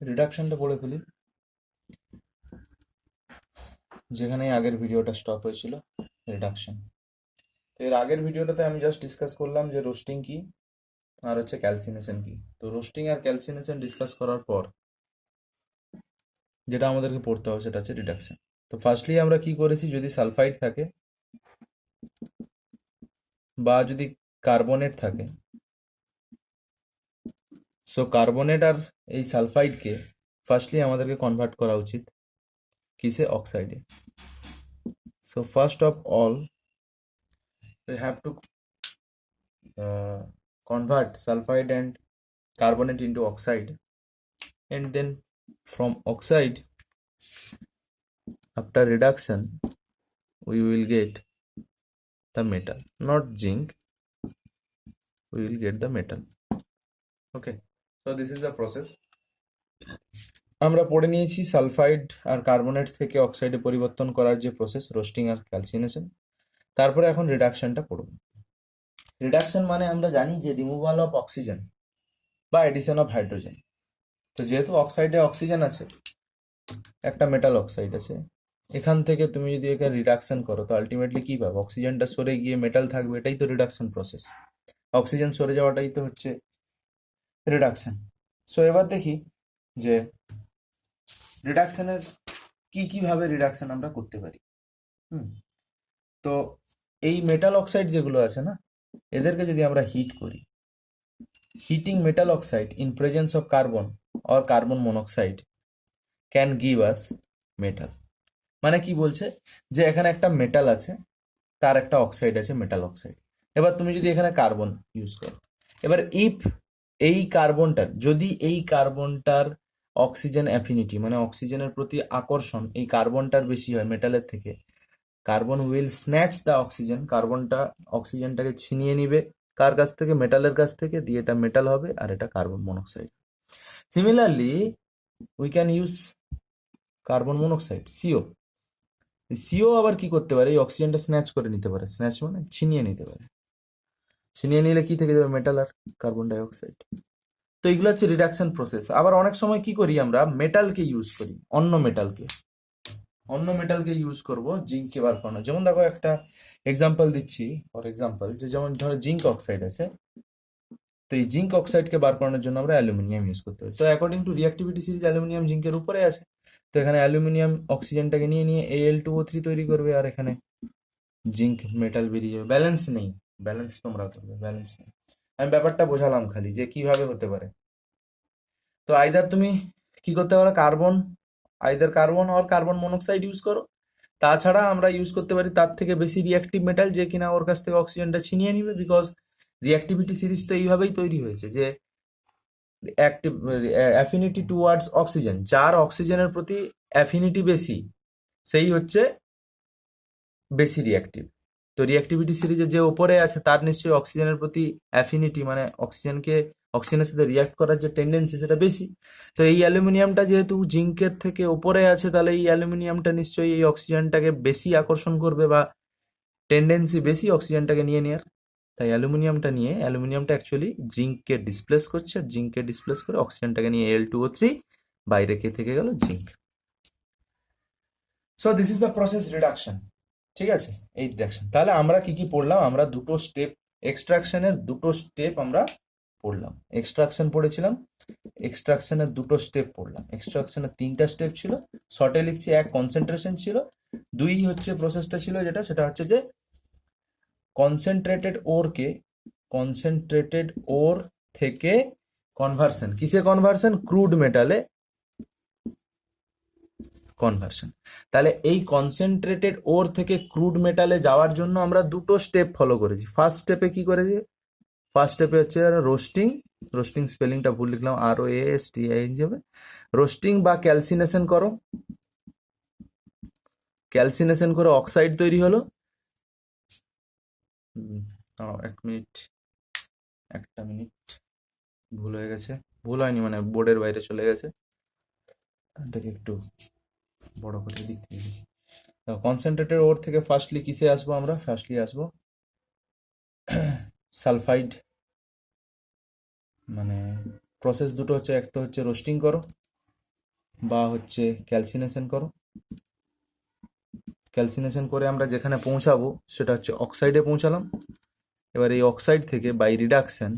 রিডাকশনটা পড়ে ফেলি, যেখানে আগের ভিডিওটা স্টপ হয়েছিল। রিডাকশন, তো এর আগের ভিডিওটাতে আমি জাস্ট ডিসকাস করলাম যে রোস্টিং কি আর হচ্ছে ক্যালসিনেশন কি। তো রোস্টিং আর ক্যালসিনেশন ডিসকাস করার পর যেটা আমাদেরকে পড়তে হবে সেটা হচ্ছে রিডাকশন। তো ফার্স্টলি আমরা কি করেছি, যদি সালফাইড থাকে বা যদি কার্বনেট থাকে, সো কার্বনেট আর এই সালফাইডকে ফার্স্টলি আমাদেরকে কনভার্ট করা উচিত কিসে, অক্সাইডে। So first of all we have to convert sulfide and carbonate into oxide, and then from oxide, after reduction, we will get the metal, not zinc, we will get the metal. Okay, so this is the process. আমরা পড়ে নিয়েছি sulphide আর carbonate থেকে অক্সাইডে পরিবর্তন করার যে process, roasting আর calcination. তারপরে এখন রিডাকশনটা পড়ব। রিডাকশন মানে আমরা জানি যে রিমুভাল অফ অক্সিজেন বা এডিশন অফ হাইড্রোজেন। তো যেহেতু অক্সাইডে অক্সিজেন আছে, একটা মেটাল অক্সাইড আছে, এখান থেকে তুমি যদি একে রিডাকশন করো তো আলটিমেটলি কি পাবে, অক্সিজেনটা সরে গিয়ে মেটাল থাকবে, এটাই তো রিডাকশন প্রসেস। অক্সিজেন সরে যাওয়াটাই তো হচ্ছে রিডাকশন। সো এবার দেখি যে রিডাকশনের কিভাবে রিডাকশন আমরা করতে পারি। তো এই মেটাল অক্সাইড যেগুলো আছে না, এদেরকে যদি আমরা হিট করি, heating metal oxide in presence of carbon or carbon monoxide can give us metal. মানে কি বলছে, যে এখানে একটা মেটাল আছে, তার একটা অক্সাইড আছে, মেটাল অক্সাইড। এবার তুমি যদি এখানে কার্বন ইউজ করো, এবার ইফ এই কার্বনটার, যদি এই কার্বনটার অক্সিজেন অ্যাফিনিটি মানে অক্সিজেনের প্রতি আকর্ষণ এই কার্বনটার বেশি হয় মেটালের থেকে, carbon will snatch the oxygen, কার্বনটা অক্সিজেনটাকে ছিনিয়ে নিবে কার কাছ থেকে, মেটালের কাছ থেকে, দিয়ে এটা মেটাল হবে আর এটা carbon monoxide. Similarly we can use carbon monoxide, CO. CO আবার কি করতে পারে, এই অক্সিজেনটা স্ন্যাচ করে নিতে পারে, স্ন্যাচ মানে ছিনিয়ে নিতে পারে। ছিনিয়ে নিলে কি থেকে যাবে, মেটাল আর কার্বন ডাই অক্সাইড। তো এগুলো হচ্ছে রিডাকশন প্রসেস। আবার অনেক সময় কি করি আমরা, মেটালকে ইউজ করি, অন্য মেটালকে ইউজ করব জিঙ্ককে বার করানো। যেমন দেখো একটা এক্সাম্পল দিচ্ছি, ফর এক্সাম্পল, যে যেমন ধরো জিঙ্ক অক্সাইড আছে, তো এই জিঙ্ক অক্সাইডকে বার করানোর জন্য আমরা অ্যালুমিনিয়াম ইউজ করতে পারি। তো according to reactivity series aluminium জিঙ্কের উপরে আছে, তো এখানে অ্যালুমিনিয়াম অক্সিজেনটাকে নিয়ে নিয়ে Al2O3 তৈরি করবে, আর এখানে জিঙ্ক মেটাল বেরিয়ে যাবে। ব্যালেন্স নেই, ব্যালেন্স তোমরা করবে, ব্যালেন্স নেই। আমি ব্যাপারটা বোঝালাম খালি যে কিভাবে হতে পারে। তো আইদার তুমি কি করতে পারো, either carbon or carbon monoxide use করো। তাছাড়া আমরা ইউজ করতে পারি তার থেকে বেশি রিঅ্যাক্টিভ মেটাল, যে কিনা ওর কাছ থেকে অক্সিজেনটা ছিনিয়ে নিবে। বিকজ রিঅ্যাক্টিভিটি সিরিজ তো এইভাবেই তৈরি হয়েছে যে অ্যাক্টিভ অ্যাফিনিটি টুয়ার্ডস অক্সিজেন, যার অক্সিজেনের প্রতি অ্যাফিনিটি বেশি সেই হচ্ছে বেশি রিঅ্যাক্টিভ। তো রিঅ্যাক্টিভিটি সিরিজে যে ওপরে আছে তার নিশ্চয়ই অক্সিজেনের প্রতি অ্যাফিনিটি মানে অক্সিজেনের সাথে রিঅ্যাক্ট করার যে টেন্ডেন্সি সেটা বেশি। তো এই অ্যালুমিনিয়ামটা যেহেতু জিঙ্কের থেকে ওপরে আছে, তাহলে এই অ্যালুমিনিয়ামটা নিশ্চয়ই এই অক্সিজেনটাকে বেশি আকর্ষণ করবে বা টেন্ডেন্সি বেশি অক্সিজেনটাকে নিয়ে নেওয়ার। তাই অ্যালুমিনিয়ামটা অ্যাকচুয়ালি জিঙ্ককে ডিসপ্লেস করছে, আর জিঙ্ককে ডিসপ্লেস করে অক্সিজেনটাকে নিয়ে Al2O3, বাইরে কে থেকে গেল, zinc. So this is the process reduction. ঠিক আছে, এই রিডাকশন। তাহলে আমরা কি পড়লাম, আমরা দুটো স্টেপ, এক্সট্রাকশনের দুটো স্টেপ আমরা পড়লাম। এক্সট্রাকশন পড়েছিলাম, এক্সট্রাকশনের দুটো স্টেপ পড়লাম। এক্সট্রাকশনের তিনটা স্টেপ ছিল, শর্টে লিখছি। এক, কনসেন্ট্রেশন ছিল। দুই হচ্ছে প্রসেসটা ছিল সেটা হচ্ছে যে কনসেন্ট্রেটেড ওর থেকে কনভার্সন, কিসে কনভার্সন, ক্রুড মেটালে কনভার্সন। তাহলে এই কনসেন্ট্রেটেড ওর থেকে ক্রুড মেটালে যাওয়ার জন্য আমরা দুটো স্টেপ ফলো করেছি। ফার্স্ট স্টেপে কি করেছি, ফার্স্ট স্টেপে হচ্ছে রোস্টিং স্পেলিংটা ভুল লিখলাম, ROASTING হবে। রোস্টিং বা ক্যালসিনেশন করো, ক্যালসিনেশন করে অক্সাইড তৈরি হলো। একটা মিনিট, ভুল হয়ে গেছে, ভুল হয়নি মানে বোর্ডের বাইরে চলে গেছে, এটাকে একটু বড় করে দিক থেকে। কনসেন্ট্রেটেড ওর থেকে ফার্স্টলি কিসে আসবো, আমরা ফার্স্টলি আসবো সালফাইড। মানে প্রসেস দুটো হচ্ছে, এক তো হচ্ছে রোস্টিং করো, বা হচ্ছে ক্যালসিনেশন করো। ক্যালসিনেশন করে আমরা যেখানে পৌঁছাবো সেটা হচ্ছে অক্সাইডে পৌঁছালাম। এবার এই অক্সাইড থেকে বাই রিডাকশন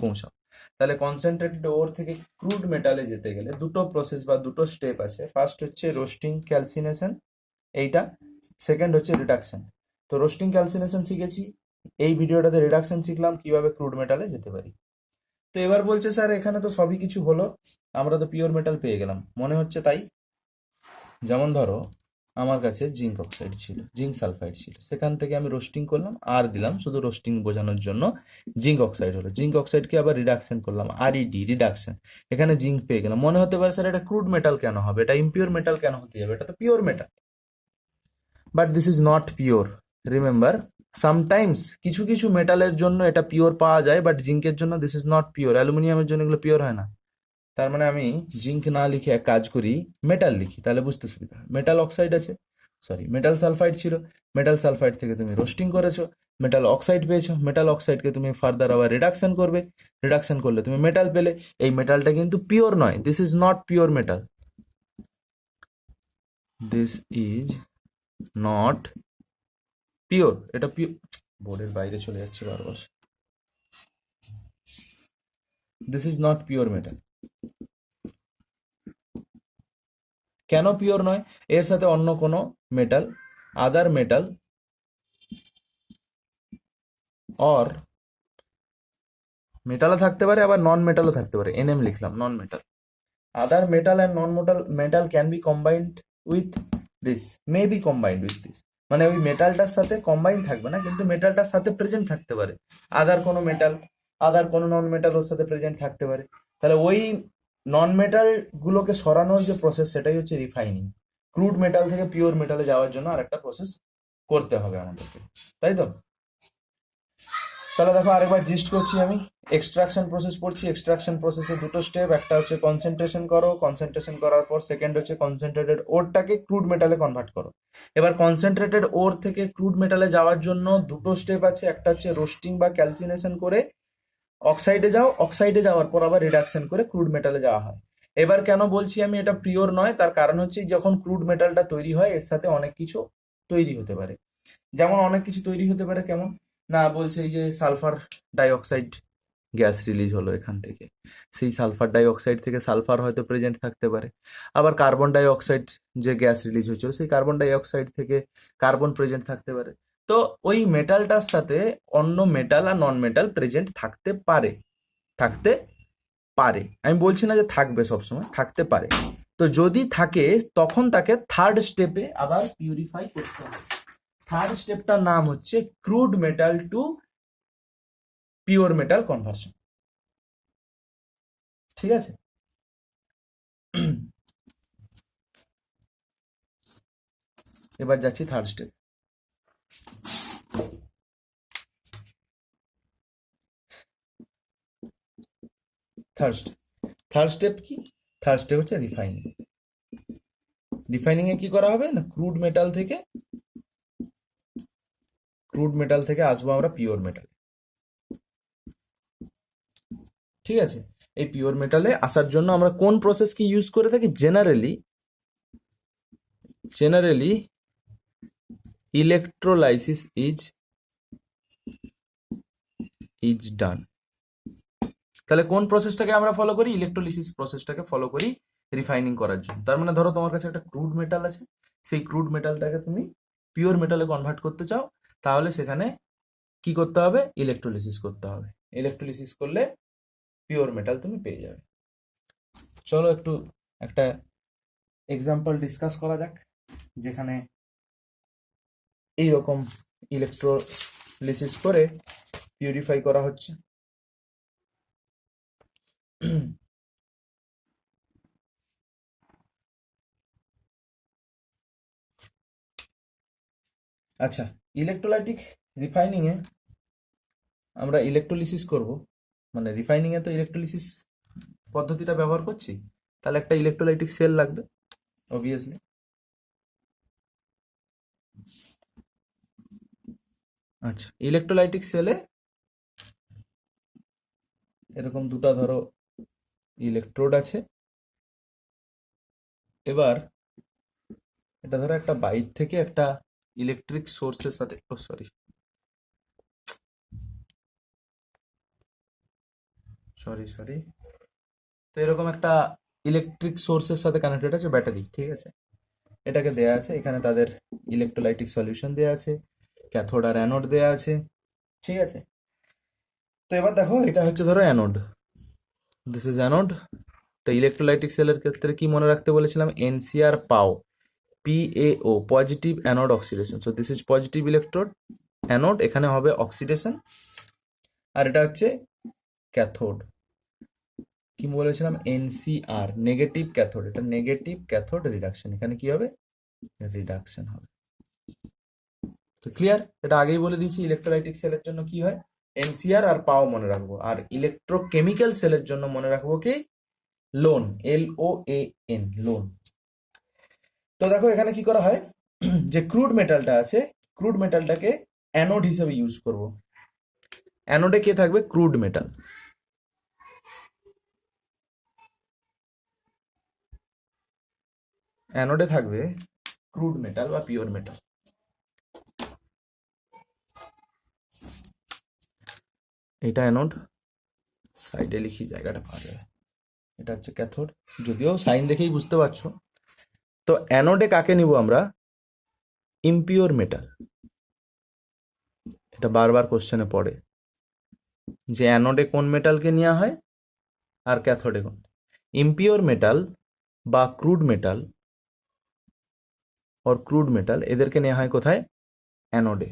পৌঁছাও। তাহলে কনসেন্ট্রেটেড ওর থেকে ক্রুড মেটালে যেতে গেলে দুটো প্রসেস বা দুটো স্টেপ আছে। ফার্স্ট হচ্ছে রোস্টিং ক্যালসিনেশন, এইটা। সেকেন্ড হচ্ছে রিডাকশন। তো রোস্টিং ক্যালসিনেশন শিখেছি, এই ভিডিওটাতে রিডাকশন শিখলাম কিভাবে ক্রুড মেটালে যেতে পারি। তো এবার বলছে স্যার এখানে তো সবই কিছু হলো, আমরা তো পিওর মেটাল পেয়ে গেলাম, মনে হচ্ছে তাই। যেমন ধরো আমার কাছে জিঙ্ক অক্সাইড ছিল, জিঙ্ক সালফাইড ছিল, সেখান থেকে আমি রোস্টিং করলাম, আর দিলাম শুধু রোস্টিং বোঝানোর জন্য, জিঙ্ক অক্সাইড হলো। জিঙ্ক অক্সাইডকে আবার রিডাকশন করলাম, আরইডি রিডাকশন, এখানে জিঙ্ক পেয়ে গেলাম। মনে হতে পারে স্যার এটা ক্রুড মেটাল কেন হবে, এটা ইম্পিওর মেটাল কেন হতে যাবে, এটা তো pure metal. But this is not pure, remember. Sometimes কিছু কিছু মেটালের জন্য এটা পিওর পাওয়া যায়, বাট জিঙ্কের জন্য দিস ইজ নট পিওর। অ্যালুমিনিয়ামের জন্য এগুলো পিওর হয় না। তার মানে আমি জিঙ্ক না লিখে এক কাজ করি, মেটাল লিখি, তাহলে বুঝতে সুবিধা হয়। মেটাল অক্সাইড আছে, সরি মেটাল সালফাইড ছিল, মেটাল সালফাইড থেকে তুমি রোস্টিং করেছো, মেটাল অক্সাইড পেয়েছো, মেটাল অক্সাইডকে তুমি ফার্দার আবার রিডাকশন করবে, রিডাকশন করলে তুমি মেটাল পেলে। এই মেটালটা কিন্তু পিওর নয়, this is not pure metal, this is not pure. এটা পিওর, বোর্ডের বাইরে চলে যাচ্ছে বারবার। This is not pure metal. কেন পিওর নয়? এর সাথে অন্য কোনো মেটাল, আদার মেটাল অর, মেটালও থাকতে পারে আবার নন মেটালও থাকতে পারে, এনএম লিখলাম, নন metal. Other metal and non metal metal can be combined with this, may be combined with this. মানে ওই মেটালটার সাথে কম্বাইন থাকবে না, কিন্তু মেটালটার সাথে প্রেজেন্ট থাকতে পারে। আদার কোনো মেটাল, আদার কোনো নন মেটাল ওর সাথে প্রেজেন্ট থাকতে পারে। তাহলে ওই নন মেটাল গুলোকে সরানোর যে প্রসেস, সেটাই হচ্ছে রিফাইনিং। ক্রুড মেটাল থেকে পিওর মেটালে যাওয়ার জন্য আরেকটা প্রসেস করতে হবে আমাদেরকে, তাই তো? তাহলে দেখো আরেকবার জিস্ট করছি আমি। এক্সট্রাকশন প্রসেস পড়ছি। এক্সট্রাকশন প্রসেসে দুটো স্টেপ, একটা হচ্ছে কনসেন্ট্রেশন করো, কনসেন্ট্রেশন করার পর সেকেন্ড হচ্ছে কনসেন্ট্রেটেড ওরটাকে ক্রুড মেটালে কনভার্ট করো। এবার কনসেন্ট্রেটেড ওর থেকে ক্রুড মেটালে যাওয়ার জন্য দুটো স্টেপ আছে, একটা হচ্ছে রোস্টিং বা ক্যালসিনেশন করে অক্সাইডে যাও, অক্সাইডে যাওয়ার পর আবার রিডাকশন করে ক্রুড মেটালে যাওয়া হয়। এবার কেন বলছি আমি এটা পিওর নয়, তার কারণ হচ্ছে যখন ক্রুড মেটালটা তৈরি হয় এর সাথে অনেক কিছু তৈরি হতে পারে। যেমন অনেক কিছু তৈরি হতে পারে, কেমন না বলছে, এই যে সালফার ডাইঅক্সাইড গ্যাস রিলিজ হলো এখান থেকে, সেই সালফার ডাইঅক্সাইড থেকে সালফার হয়তো প্রেজেন্ট থাকতে পারে। আবার কার্বন ডাইঅক্সাইড যে গ্যাস রিলিজ হয়েছিল, সেই কার্বন ডাইঅক্সাইড থেকে কার্বন প্রেজেন্ট থাকতে পারে। তো ওই মেটালটার সাথে অন্য মেটাল আর নন মেটাল প্রেজেন্ট থাকতে পারে, থাকতে পারে, আমি বলছি না যে থাকবে, সবসময় থাকতে পারে। তো যদি থাকে তখন তাকে থার্ড স্টেপে আবার পিউরিফাই করতে হবে। থার্ড স্টেপটার নাম হচ্ছে crude metal to pure metal conversion. ঠিক আছে? এবার যাচ্ছি third step. Third step, third step কি? থার্ড স্টেপ হচ্ছে রিফাইনিং। রিফাইনিং এ কি করা হবে না, ক্রুড মেটাল থেকে আসবো আমরা পিওর মেটাল। ঠিক আছে? এই পিওর মেটালে আসার জন্য আমরা কোন প্রসেস কি ইউজ করে থাকি? Generally electrolysis is done. তাহলে কোন প্রসেসটাকে আমরা ফলো করি? ইলেকট্রোলিসিস প্রসেসটাকে ফলো করি রিফাইনিং করার জন্য। তার মানে ধরো তোমার কাছে একটা ক্রুড মেটাল আছে, সেই ক্রুড মেটালটাকে তুমি পিওর মেটালে কনভার্ট করতে চাও, তাহলে সেখানে কি করতে হবে? ইলেকট্রোলিসিস করতে হবে। ইলেকট্রোলিসিস করলে পিওর মেটাল তুমি পেয়ে যাবে। চলো একটু একটা এক্সাম্পল ডিসকাস করা যাক, যেখানে এইরকম ইলেকট্রোলিসিস করে পিউরিফাই করা হচ্ছে। আচ্ছা, ইলেকট্রোলাইটিক রিফাইনিং এ আমরা ইলেকট্রোলিসিস করব, মানে রিফাইনিং এ তো ইলেকট্রোলিসিস পদ্ধতিটা ব্যবহার করছি, তাহলে একটা ইলেকট্রোলাইটিক সেল লাগবে অবভিয়াসলি। আচ্ছা, ইলেকট্রোলাইটিক সেলে এরকম দুটো ধরো ইলেকট্রোড আছে, এবার এটা ধরো একটা বাইর থেকে একটা ইলেকট্রিক সোর্সের সাথে, ও সরি সরি সরি তো এরকম একটা ইলেকট্রিক সোর্সের সাথে কানেক্টেড আছে ব্যাটারি, ঠিক আছে। এটাকে দেয়া আছে, এখানে তাদের ইলেকট্রোলাইটিক সলিউশন দেয়া আছে, ক্যাথোড আর অ্যানোড দেয়া আছে, ঠিক আছে। তো এবার দেখো এটা হচ্ছে ধরো অ্যানোড, দিস ইজ অ্যানোড। তো ইলেকট্রোলাইটিক সেলের ক্ষেত্রে কি মনে রাখতে বলেছিলাম, এনসিআর পাও, PaO, positive anode oxidation. So this is positive electrode anode, এখানে হবে অক্সিডেশন। আর এটা হচ্ছে ক্যাথোড, কি বলেছিলাম, NCR, নেগেটিভ ক্যাথোড। এটা নেগেটিভ ক্যাথোড রিডাকশন, এখানে কি হবে, রিডাকশন হবে। তো ক্লিয়ার, এটা আগেই বলে দিয়েছি ইলেকট্রোলাইটিক সেলের জন্য কি হয়, এনসিআর আর পাও মনে রাখবো, আর ইলেকট্রোকেমিক্যাল সেলের জন্য মনে রাখবো কি, লোন, LOAN, লোন। তো দেখো এখানে কি করা হয়, যে ক্রুড মেটালটা আছে, ক্রুড মেটালটাকে অ্যানোড হিসেবে ইউজ করব। অ্যানোডে কে থাকবে, ক্রুড মেটাল। অ্যানোডে থাকবে ক্রুড মেটাল বা পিওর মেটাল। এটা অ্যানোড, সাইডে লিখি জায়গাটা পাওয়া যাবে। এটা হচ্ছে ক্যাথোড, যদিও সাইন দেখেই বুঝতে পারছো। তো অ্যানোডে কাকে নিব আমরা, ইমপিওর মেটাল। এটা বারবার কোশ্চেনে পড়ে যে অ্যানোডে কোন মেটালকে নেওয়া হয় আর ক্যাথোডে কোন। ইমপিওর মেটাল বা ক্রুড মেটাল और ক্রুড মেটাল এদেরকে নেওয়া হয় কোথায়, অ্যানোডে।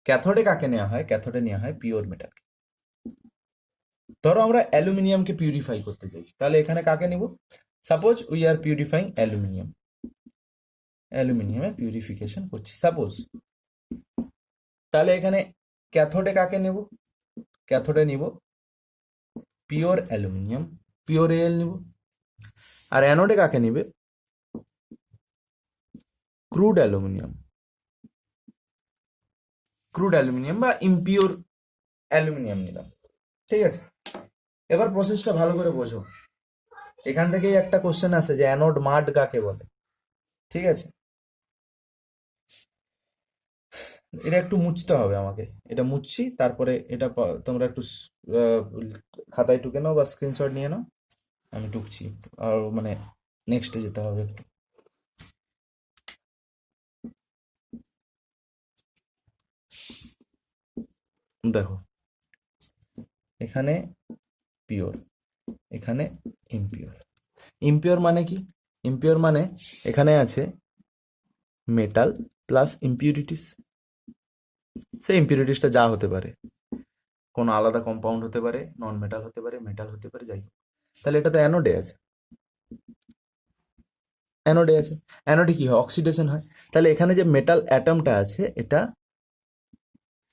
ক্যাথোডে কাকে নেওয়া হয়, ক্যাথোডে নেওয়া হয় পিওর মেটালকে। ধরো আমরা অ্যালুমিনিয়ামকে পিউরিফাই করতে চাইছি, তাহলে এখানে কাকে নিব, suppose we are purifying aluminium, অ্যালুমিনিয়ামে পিউরিফিকেশন করছি সাপোজ, তাহলে এখানে ক্যাথোডে কাকে নেব, ক্যাথোডে নিব পিওর অ্যালুমিনিয়াম, পিওর এল নিব। আর অ্যানোডে কাকে নিবে, ক্রুড অ্যালুমিনিয়াম, ক্রুড অ্যালুমিনিয়াম বা ইমপিওর অ্যালুমিনিয়াম নিলাম, ঠিক আছে। এবার প্রসেসটা ভালো করে বোঝো, এখান থেকেই একটা কোশ্চেন আসে যে অ্যানোড মাড কাকে বলে, ঠিক আছে। এটা একটু মুছতে হবে আমাকে, এটা মুছছি, তারপরে এটা তোমরা একটু আহ, খাতায় টুকে নাও বা স্ক্রিনশট নিয়ে নাও, আমি টুকছি একটু, আর মানে নেক্সটে যেতে হবে একটু। দেখো এখানে পিওর, এখানে ইমপিওর। ইমপিওর মানে কি, ইমপিওর মানে এখানে আছে মেটাল প্লাস ইম্পিউরিটিস। সেই ইম্পিউরিটিসটা যা হতে পারে, কোনো আলাদা কম্পাউন্ড হতে পারে, নন মেটাল হতে পারে, মেটাল হতে পারে, যাই হোক। তাহলে এটা তো অ্যানোডে আছে, অ্যানোডে আছে, অ্যানোডে কি হয়, অক্সিডেশন হয়। তাহলে এখানে যে মেটাল অ্যাটমটা আছে এটা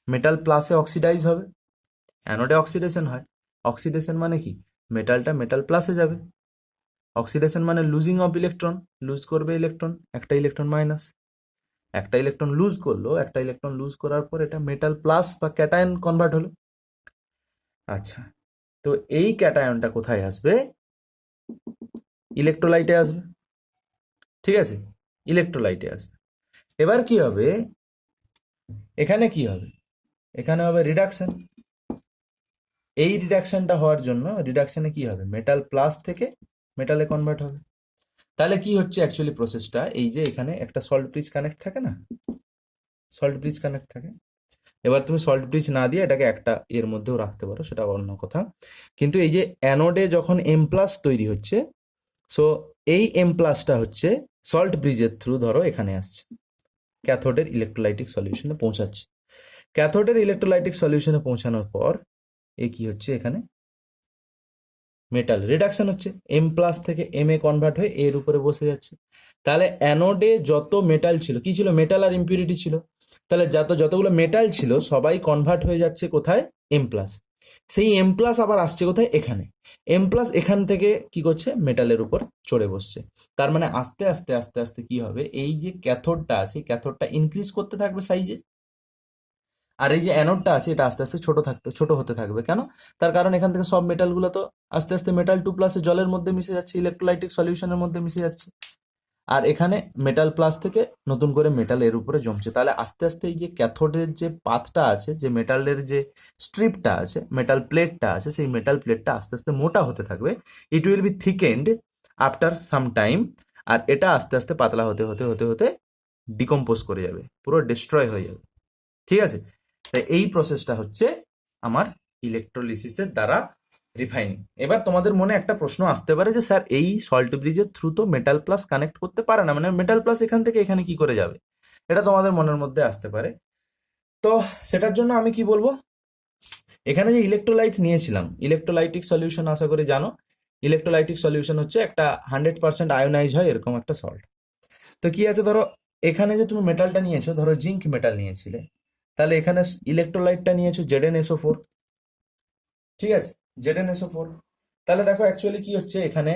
মেটাল প্লাসে অক্সিডাইজ হবে, অ্যানোডে অক্সিডেশন হয়। অক্সিডেশন মানে কি, মেটালটা মেটাল প্লাসে যাবে, অক্সিডেশন মানে লুজিং অফ ইলেকট্রন, লুজ করবে ইলেকট্রন, একটা ইলেকট্রন মাইনাস, একটা ইলেকট্রন লুজ করলো, একটা ইলেকট্রন লুজ করার পর এটা মেটাল প্লাস বা ক্যাটায়ন কনভার্ট হলো। আচ্ছা, তো এই ক্যাটায়নটা কোথায় আসবে, ইলেকট্রোলাইটে আসবে, ঠিক আছে, ইলেকট্রোলাইটে আসবে। এবার কি হবে, এখানে কি হবে, এখানে হবে রিডাকশন। এই রিডাকশনটা হওয়ার জন্য, রিডাকশনে কি হবে, মেটাল প্লাস থেকে মেটালে কনভার্ট হবে। তাহলে কি হচ্ছে অ্যাকচুয়ালি প্রসেসটা, এই যে এখানে একটা সল্ট ব্রিজ কানেক্ট থাকে না, সল্ট ব্রিজ কানেক্ট থাকে। এবার তুমি সল্ট ব্রিজ না দিয়ে এটাকে একটা এর মধ্যেও রাখতে পারো, সেটা অন্য কথা। কিন্তু এই যে অ্যানোডে যখন M প্লাস তৈরি হচ্ছে, সো এই M প্লাসটা হচ্ছে সল্ট ব্রিজের থ্রু ধরো এখানে আসছে, ক্যাথোডের ইলেকট্রোলাইটিক সলিউশনে পৌঁছাচ্ছে। ক্যাথোডের ইলেকট্রোলাইটিক সলিউশনে পৌঁছানোর পর এ কি হচ্ছে, এখানে মেটাল রিডাকশন হচ্ছে, M প্লাস থেকে M এ কনভার্ট হয়ে এর উপরে বসে যাচ্ছে। তাহলে অ্যানোডে যত মেটাল ছিল, কি ছিল, মেটাল আর ইম্পিউরিটি ছিল, তাহলে যতগুলো মেটাল ছিল সবাই কনভার্ট হয়ে যাচ্ছে কোথায়, M প্লাস। সেই M প্লাস আবার আসছে কোথায়, এখানে। M প্লাস এখান থেকে কি করছে, মেটালের উপর চড়ে বসছে। তার মানে আস্তে আস্তে আস্তে আস্তে কি হবে, এই যে ক্যাথোডটা আছে, ক্যাথোডটা ইনক্রিজ করতে থাকবে সাইজে, আর এই যে অ্যানোডটা আছে এটা আস্তে আস্তে ছোট হতে থাকবে। কেন, তার কারণ এখান থেকে সব মেটালগুলো তো আস্তে আস্তে মেটাল 2 প্লাসে জলের মধ্যে মিশে যাচ্ছে, ইলেকট্রোলাইটিক সলিউশনের মধ্যে মিশে যাচ্ছে। আর এখানে মেটাল প্লাস থেকে নতুন করে মেটাল এর উপরে জমছে, তাহলে আস্তে আস্তে এই যে ক্যাথোডের যে পাথটা আছে, যে মেটালের যে স্ট্রিপটা আছে, মেটাল প্লেটটা আছে, সেই মেটাল প্লেটটা আস্তে আস্তে মোটা হতে থাকবে। It will be thickened after some time, আর এটা আস্তে আস্তে পাতলা হতে হতে হতে হতে ডিকম্পোজ করে যাবে, পুরো ডিস্ট্রয় হয়ে যাবে। ঠিক আছে, তাই এই প্রসেসটা হচ্ছে আমার ইলেকট্রোলিসিসের দ্বারা রিফাইনিং। এবার তোমাদের মনে একটা প্রশ্ন আসতে পারে যে স্যার এই সল্ট ব্রিজের থ্রু তো মেটাল প্লাস কানেক্ট করতে পারে না, মানে মেটাল প্লাস এখান থেকে এখানে কি করে যাবে, এটা তোমাদের মনের মধ্যে আসতে পারে। তো সেটার জন্য আমি কি বলবো, এখানে যে ইলেকট্রোলাইট নিয়েছিলাম, ইলেকট্রোলাইটিক সলিউশন আশা করি জানো, ইলেকট্রোলাইটিক সলিউশন হচ্ছে একটা 100% আয়োনাইজ হয় এরকম একটা সল্ট। তো কি আছে, ধরো এখানে যে তুমি মেটালটা নিয়েছো, ধরো জিঙ্ক মেটাল নিয়েছিলে, তাহলে এখানে ইলেকট্রোলাইটটা নিয়েছো ZnSO4। ঠিক আছে, ZnSO4। তাহলে দেখো অ্যাকচুয়ালি কি হচ্ছে, এখানে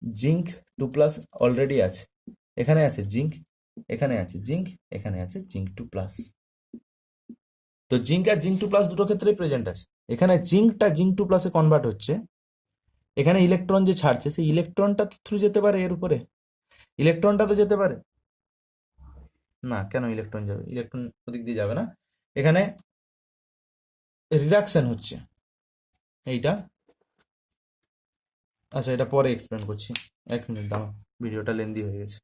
জিঙ্ক 2+ অলরেডি আছে, এখানে আছে জিঙ্ক, এখানে আছে জিঙ্ক, এখানে আছে জিঙ্ক 2+। তো জিঙ্ক আর জিঙ্ক 2+ দুটো ক্ষেত্রেই প্রেজেন্ট আছে। এখানে জিঙ্কটা জিঙ্ক 2+-এ কনভার্ট হচ্ছে, এখানে ইলেকট্রন যে ছাড়ছে সেই ইলেকট্রনটা তো থ্রু যেতে পারে এর উপরে, ইলেকট্রনটা তো যেতে পারে না, কেন ইলেকট্রন যাবে, ইলেকট্রন ওদিক দিয়ে যাবে না, এখানে রিডাকশন হচ্ছে এইটা। আচ্ছা, এটা পরে এক্সপ্লেন করছি, 1 মিনিট দাও, ভিডিওটা লেন্দি হয়ে গেছে।